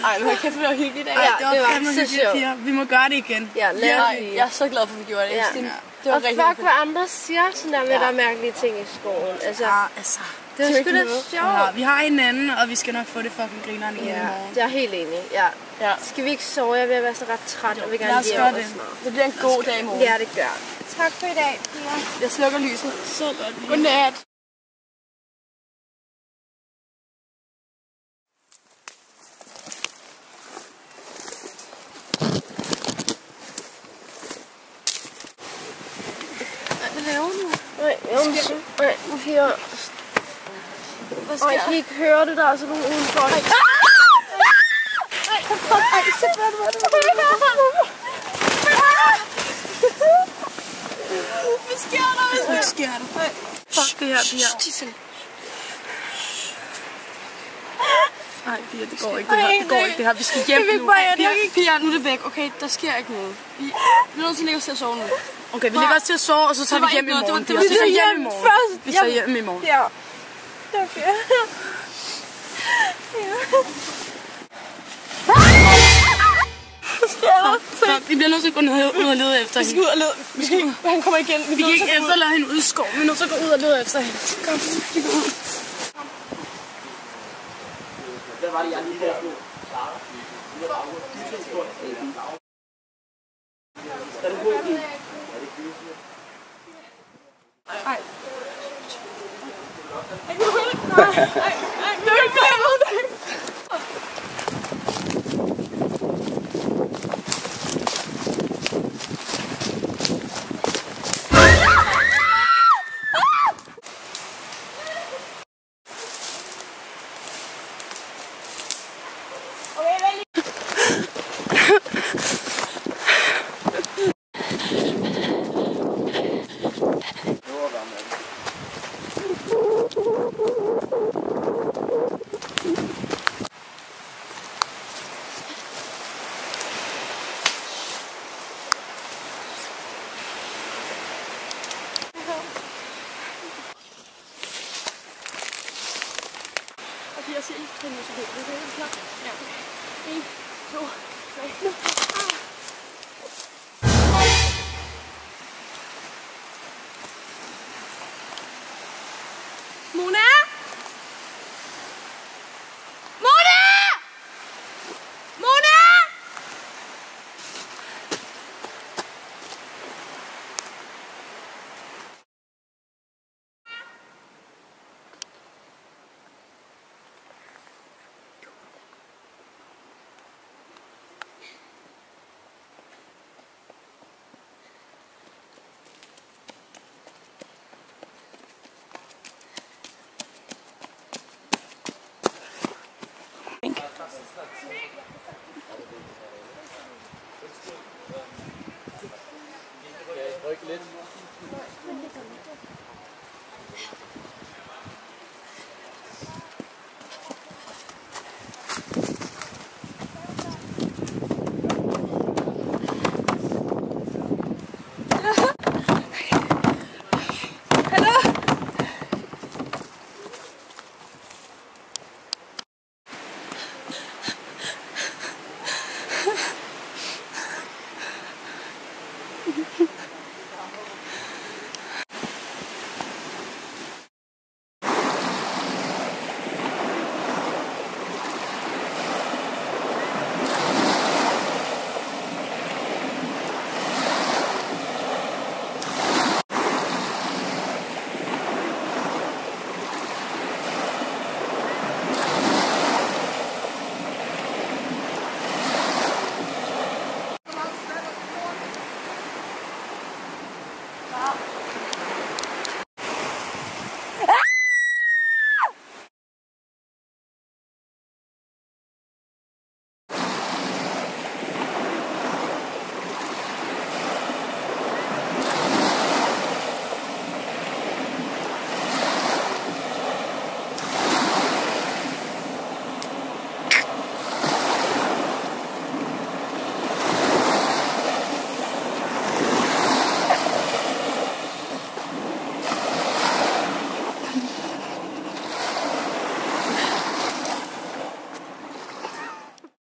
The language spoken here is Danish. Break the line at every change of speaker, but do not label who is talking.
Ej, men kæft, det var hyggeligt.
Ja, det var fandme hyggeligt, piger. Vi må gøre det igen. Ja, lad os lige.
Jeg er så glad for, at vi gjorde det.
Ja.
Det var
og
rigtig
fuck, hvad andre siger, sådan der med, der er mærkelige ting i skoven. Altså, det var sgu da sjovt.
Vi har hinanden, og vi skal nok få det fucking grineren igen i morgen.
Jeg er helt enig. Ja. Skal vi ikke sove? Jeg er ved at være så ret træt, og vi gerne lige hjem.
Det bliver en god dag i morgen.
Ja, det gør. Tak for i dag, piger.
Jeg slukker lyset.
Så godt.
Godnat.
Hvad laver du? Nej, nu her. Hvad sker der? Kan I ikke høre det? Der er sådan nogle udenfor. Ej, så hvad er det?
Hvad sker der?
Hvad sker der? Fuck det her, piger. Nej, piger, det går ikke. Det går ikke. Det her. Vi skal hjem nu.
Piger, nu er det væk. Okay, der sker ikke noget. Vi er nødt til at lægge os til at sove nu.
Okay, vi lægger os til at sove, og så tager vi hjem i morgen.
Det var hjem i morgen.
Vi tager hjem i morgen.
Ja. Okay.
Fuck, vi bliver nødt til at gå ud og lede efter hende.
Vi skal ud og lede. Han kommer igen.
Vi kan ikke efterlade hende ude i skoven. Vi er nødt til at gå ud og lede efter hende. Kom, vi går ud.
Der var det, jeg lige der. Skal du gå ud?
Ej. Jeg ser ikke, at det er så godt. Det er klar. Ja. 1, 2, 3, nu.